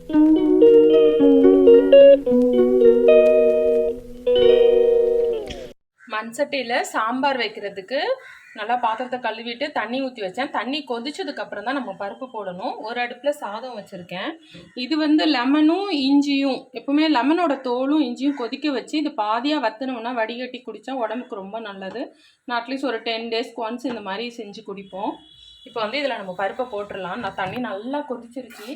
மண் சட்டியில் சாம்பார் வைக்கிறதுக்கு நல்லா பாத்திரத்தை கழுவிட்டு தண்ணி ஊற்றி வச்சேன். தண்ணி கொதிச்சதுக்கப்புறம் தான் நம்ம பருப்பு போடணும். ஒரு அடுப்பில் சாதம் வச்சுருக்கேன். இது வந்து லெமனும் இஞ்சியும், எப்பவுமே லெமனோட தோலும் இஞ்சியும் கொதிக்க வச்சு இது பாதியாக வற்றினோம்னா வடிகட்டி குடித்தா உடம்புக்கு ரொம்ப நல்லது. நான் அட்லீஸ்ட் ஒரு 10 டேஸ்க்கு ஒன்ஸ் இந்த மாதிரி செஞ்சு குடிப்போம். இப்போ வந்து இதில் நம்ம பருப்பை போட்டுடலாம். நான் தண்ணி நல்லா கொதிச்சிருச்சு.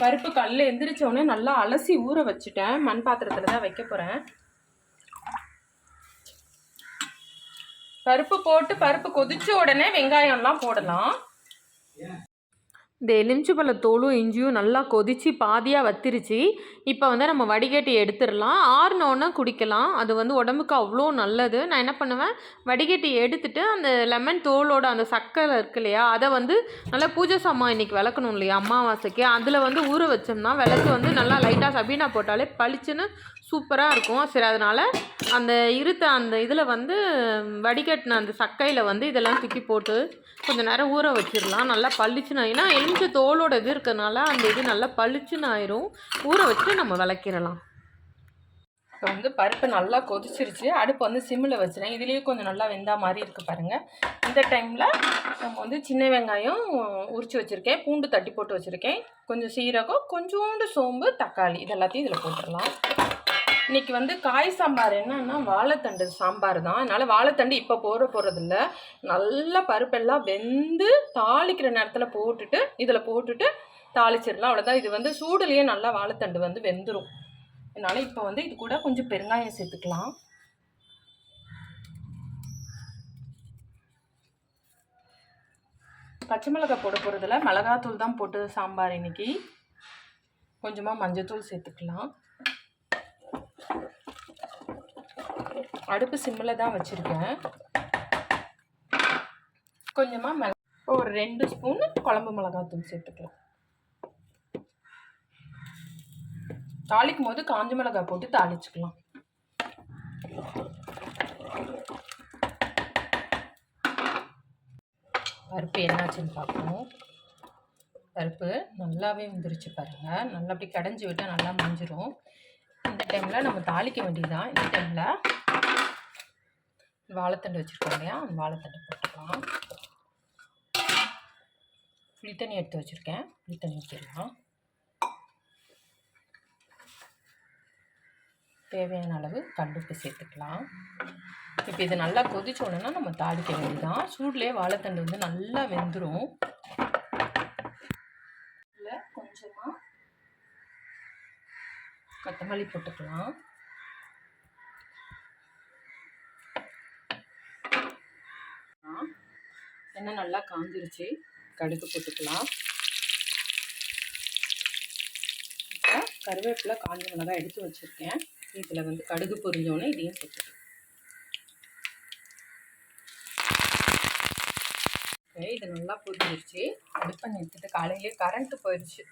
பருப்பு கல்லில் எந்திரிச்சோடனே நல்லா அலசி ஊற வச்சுட்டேன். மண் பாத்திரத்தில் தான் வைக்க போகிறேன். பருப்பு போட்டு பருப்பு கொதிச்ச உடனே வெங்காயம்லாம் போடலாம். இந்த எலுமிச்சைப்பழ தோலும் இஞ்சியும் நல்லா கொதித்து பாதியாக வத்திருச்சு. இப்போ வந்து நம்ம வடிகட்டி எடுத்துடலாம். ஆறுனோன்னா குடிக்கலாம். அது வந்து உடம்புக்கு அவ்வளோ நல்லது. நான் என்ன பண்ணுவேன், வடிகட்டி எடுத்துட்டு அந்த லெமன் தோலோட அந்த சக்கரை இருக்கு இல்லையா, அதை வந்து நல்லா பூஜை சாமான் இன்றைக்கி விளக்கணும் இல்லையா அமாவாசைக்கு, அதில் வந்து ஊற வச்சோம்னா விளக்கு வந்து நல்லா லைட்டாக சபீனா போட்டாலே பளிச்சுன்னு சூப்பராக இருக்கும். சரி, அதனால் அந்த அந்த இதில் வந்து வடிகட்டின அந்த சக்கையில் வந்து இதெல்லாம் தூக்கி போட்டு கொஞ்சம் நேரம் ஊற வச்சிடலாம். நல்லா பளிச்சுன்னு, ஏன்னா எலுமிச்சை தோலோட இது இருக்கிறதுனால அந்த இது நல்லா பளிச்சுன்னு ஆயிரும். ஊற வச்சு நம்ம விளக்கிடலாம். இப்போ வந்து பருப்பு நல்லா கொதிச்சிருச்சு. அடுப்பு வந்து சிம்மில் வச்சுருக்கேன். இதுலேயே கொஞ்சம் நல்லா வெந்தா மாதிரி இருக்குது பாருங்கள். இந்த டைமில் நம்ம வந்து சின்ன வெங்காயம் உரித்து வச்சுருக்கேன், பூண்டு தட்டி போட்டு வச்சுருக்கேன், கொஞ்சம் சீரகம், கொஞ்சோண்டு சோம்பு, தக்காளி, இது எல்லாத்தையும் இதில் போட்டுடலாம். இன்றைக்கி வந்து காய் சாம்பார் என்னன்னா வாழைத்தண்டு சாம்பார் தான். அதனால் வாழைத்தண்டு இப்போ போடுறதில்ல. நல்லா பருப்பெல்லாம் வெந்து தாளிக்கிற நேரத்தில் போட்டுட்டு இதில் போட்டுட்டு தாளிச்சிடலாம். அவ்வளோதான். இது வந்து சூடுலேயே நல்லா வாழைத்தண்டு வந்து வெந்துடும். அதனால் இப்போ வந்து இது கூட கொஞ்சம் பெருங்காயம் சேர்த்துக்கலாம். பச்சை மிளகாய் போட போகிறதில்ல, மிளகாத்தூள் தான் போட்டு சாம்பார் இன்றைக்கி. கொஞ்சமாக மஞ்சத்தூள் சேர்த்துக்கலாம். அடுப்பு சிம்மில் தான் வச்சுருக்கேன். கொஞ்சமாக ஒரு 2 ஸ்பூன் குழம்பு மிளகாத்தூள் சேர்த்துக்கலாம். தாளிக்கும் போது காஞ்ச மிளகாய் போட்டு தாளிச்சுக்கலாம். பருப்பு என்னாச்சுன்னு பார்க்கணும். பருப்பு நல்லாவே வந்துருச்சு பாருங்கள். நல்லா அப்படி கடைஞ்சி விட்டால் நல்லா மஞ்சிரும். இந்த டைமில் நம்ம தாளிக்க வேண்டியதுதான். இந்த டைமில் வாழைத்தண்டு வச்சுருக்கோம் இல்லையா, அந்த வாழைத்தண்டை போட்டுக்கலாம். புளி தண்ணி எடுத்து வச்சுருக்கேன், புளி தண்ணி ஊற்றிடலாம். தேவையான அளவு கல்லுப்பு சேர்த்துக்கலாம். இப்போ இது நல்லா கொதிச்சோன்னா நம்ம தாளிக்க வேண்டியதுதான். சூட்லேயே வாழைத்தண்டு வந்து நல்லா வெந்துடும். இதில் கொஞ்சமாக கொத்தமல்லி போட்டுக்கலாம். எண்ணெய் நல்லா காஞ்சிருச்சு. கடுகு போட்டுக்கலாம். இப்போ கருவேப்பிலை, காஞ்ச மிளகாய் எடுத்து வச்சுருக்கேன். இதில் வந்து கடுகு பொரிஞ்சோன்னே இதையும் சேர்த்துக்கலாம். இது நல்லா பொரிஞ்சிருச்சு. அடுப்பை நிறுத்திட்டு, காலையிலே கரண்ட்டு போயிடுச்சு.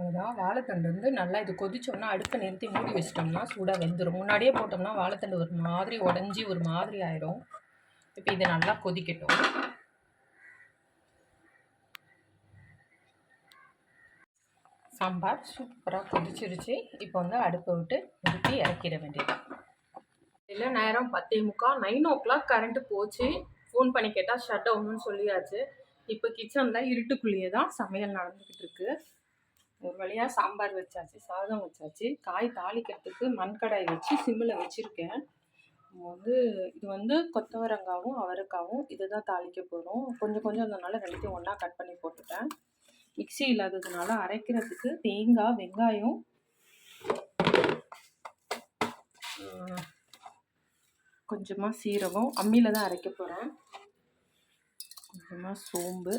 அதுதான் வாழைத்தண்டு வந்து நல்லா இது கொதிச்சோம்னா அடுப்பை நிறுத்தி மூடி வச்சிட்டோம்னா சூடாக வெந்துடும். முன்னாடியே போட்டோம்னா வாழைத்தண்டு ஒரு மாதிரி உடஞ்சி ஒரு மாதிரி ஆயிடும். இப்போ இது நல்லா கொதிக்கட்டும். சாம்பார் சூப்பராக கொதிச்சிருச்சு. இப்போ வந்து அடுப்பை விட்டு நிறுத்தி இறக்கிட வேண்டியது. இல்லை நேரம் 10:45, 9 o'clock கரண்ட்டு போச்சு. ஃபோன் பண்ணி கேட்டால் ஷட் டவுன்னு சொல்லியாச்சு. இப்போ கிச்சனில் இருட்டுக்குள்ளேயே தான் சமையல் நடந்துக்கிட்டு இருக்கு. ஒரு வழியாக சாம்பார் வச்சாச்சு, சாதம் வச்சாச்சு. காய் தாளிக்கிறதுக்கு மண்கடாய் வச்சு சிம்மில் வச்சுருக்கேன். வந்து இது வந்து கொத்தவரங்காவும் அவரைக்காவும் இதை தான் தாளிக்க போகிறோம். கொஞ்சம் கொஞ்சம் அதனால ரெண்டுத்தையும் ஒன்றா கட் பண்ணி போட்டுட்டேன். மிக்சி இல்லாததுனால அரைக்கிறதுக்கு தேங்காய், வெங்காயம், கொஞ்சமாக சீரகம், அம்மியில் தான் அரைக்க போகிறேன். கொஞ்சமாக சோம்பு,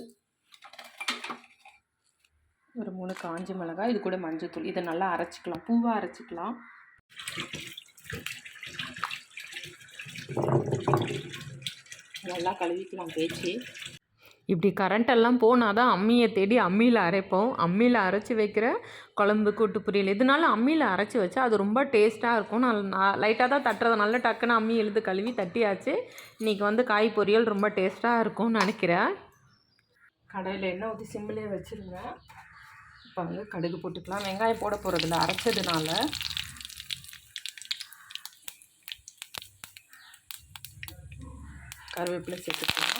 ஒரு 3 காஞ்ச மிளகாய், இது கூட மஞ்சத்தூள். இதை நல்லா அரைச்சிக்கலாம், பூவாக அரைச்சிக்கலாம். நல்லா கழுவிக்கலாம் தேய்ச்சி. இப்படி கரண்ட்டெல்லாம் போனால் தான் அம்மியை தேடி அம்மியில் அரைப்போம். அம்மியில் அரைச்சி வைக்கிற குழம்பு, கூட்டு பொரியல் எதுனாலும் அம்மியில் அரைச்சி வச்சா அது ரொம்ப டேஸ்ட்டாக இருக்கும். நான் லைட்டாக தான் தட்டுறதுனால டக்குன்னு அம்மி எழுது கழுவி தட்டியாச்சு. இன்றைக்கி வந்து காய் பொரியல் ரொம்ப டேஸ்ட்டாக இருக்கும்னு நினைக்கிறேன். கடையில் எண்ணெய் ஊற்றி சிம்மிலே வச்சுருங்க. இப்போ வந்து கடுகு போட்டுக்கலாம். வெங்காயம் போட போகிறதில்ல அரைச்சதுனால. கருவேப்பிலை சேர்த்துக்கலாம்.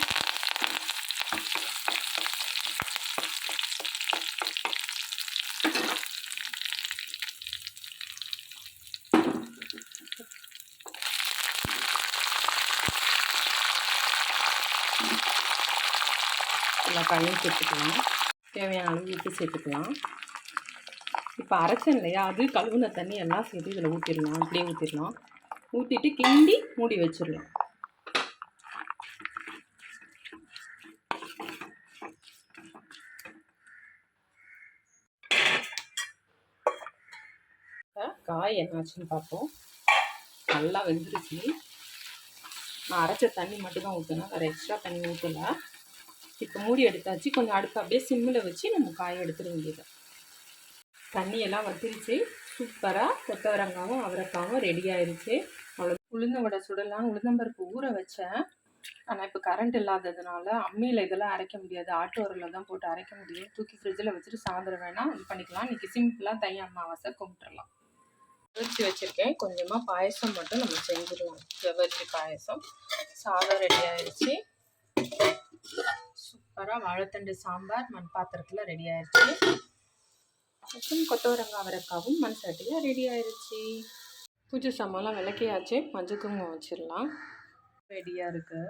எல்லா காயும் சேர்த்துக்கலாம். தேவையான அளவு உப்பு சேர்த்துக்கலாம். இப்போ அரைச்சேன் இல்லையா, அது கழுவுன தண்ணி எல்லாம் சேர்த்து இதில் ஊற்றிடலாம். அப்படியே ஊற்றிடலாம். ஊற்றிட்டு கிண்டி மூடி வச்சிடலாம். காய் என்னாச்சுன்னு பார்ப்போம். நல்லா வெந்துருச்சு. நான் அரைச்ச தண்ணி மட்டும் தான் ஊற்றினேன், வேறு எக்ஸ்ட்ரா தண்ணி ஊற்றலை. இப்போ மூடி எடுத்தாச்சு. கொஞ்சம் அடுப்பு அப்படியே சிம்மில் வச்சு நம்ம காயை எடுத்துட வேண்டியது. தண்ணியெல்லாம் வத்திருச்சு. சூப்பராக கொத்தவரங்காவும் அவரைக்காவும் ரெடி ஆயிடுச்சு. அவ்வளோ உளுந்த வடை சுடலாம். உளுந்தம்பருப்பு ஊற வச்சேன். ஆனால் இப்போ கரண்ட் இல்லாததுனால அம்மியில் இதெல்லாம் அரைக்க முடியாது. ஆட்டு உரலில் தான் போட்டு அரைக்க முடியும். தூக்கி ஃப்ரிட்ஜில் வச்சுட்டு சாயந்தரம் வேணால் இது பண்ணிக்கலாம். இன்றைக்கி சிம்பிளாக தை அமாவாசை கும்பிட்டுடலாம். ஜவ்வரிசி வச்சுருக்கேன். கொஞ்சமாக பாயசம் மட்டும் நம்ம செஞ்சிடலாம். ஜவ்வரிசி பாயசம். சாதம் ரெடி ஆயிடுச்சு. சூப்பராக வாழைத்தண்டு சாம்பார் மண் பாத்திரத்தில் ரெடி ஆயிடுச்சு. அப்புறம் கொத்தவரங்காய் அவரைக்காவும் மண் சட்டியில் ரெடி ஆயிடுச்சு. பூஜை சாமான்லாம் விளக்கியாச்சு. மஞ்சள் குங்குமம் வச்சிடலாம். ரெடியாக இருக்குது.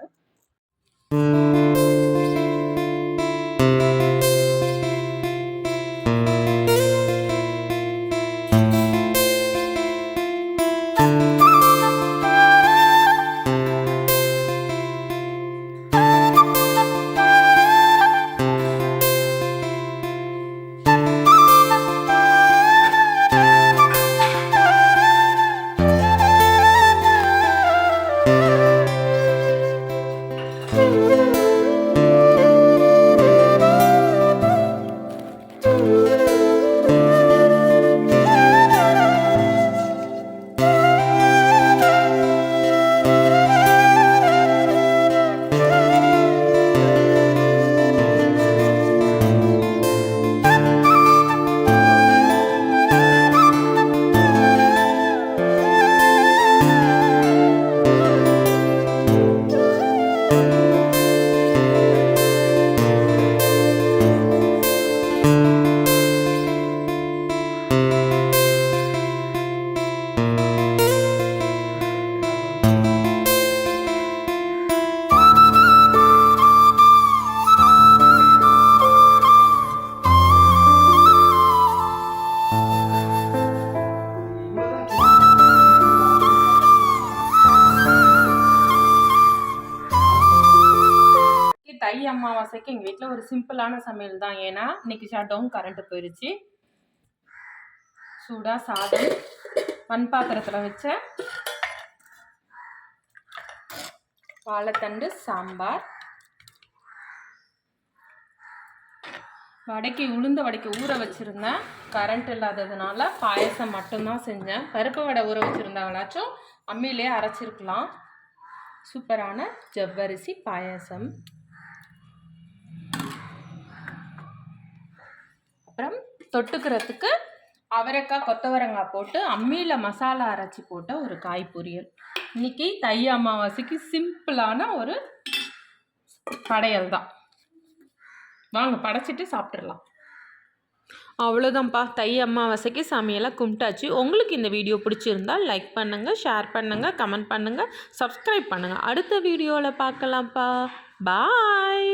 தை அமாவாசைக்கு எங்கள் வீட்டில் ஒரு சிம்பிளான சமையல் தான். ஏன்னா இன்னைக்கு ஷட் டவுன், கரண்ட்டு போயிடுச்சு. சூடாக சாதம் மண் பாத்திரத்தில் வச்ச வாழைத்தண்டு சாம்பார், வடைக்கு உளுந்த வடைக்கு ஊற வச்சுருந்தேன். கரண்ட் இல்லாததுனால பாயசம் மட்டும்தான் செஞ்சேன். பருப்பு வடை ஊற வச்சுருந்தாங்களாச்சும் அம்மியிலே அரைச்சிருக்கலாம். சூப்பரான ஜவ்வரிசி பாயசம். அப்புறம் தொட்டுக்கிறதுக்கு அவரைக்காய் கொத்தவரங்காய் போட்டு அம்மியில் மசாலா அரைச்சி போட்ட ஒரு காய் பொரியல். இன்றைக்கி தை அமாவாசைக்கு சிம்பிளான ஒரு படையல் தான். வாங்க படைச்சிட்டு சாப்பிட்றலாம். அவ்வளோதான்ப்பா, தை அமாவாசைக்கு சமையலாக கும்பிட்டாச்சு. உங்களுக்கு இந்த வீடியோ பிடிச்சிருந்தால் லைக் பண்ணுங்கள், ஷேர் பண்ணுங்கள், கமெண்ட் பண்ணுங்கள், சப்ஸ்கிரைப் பண்ணுங்கள். அடுத்த வீடியோவில் பார்க்கலாம்ப்பா. பாய்.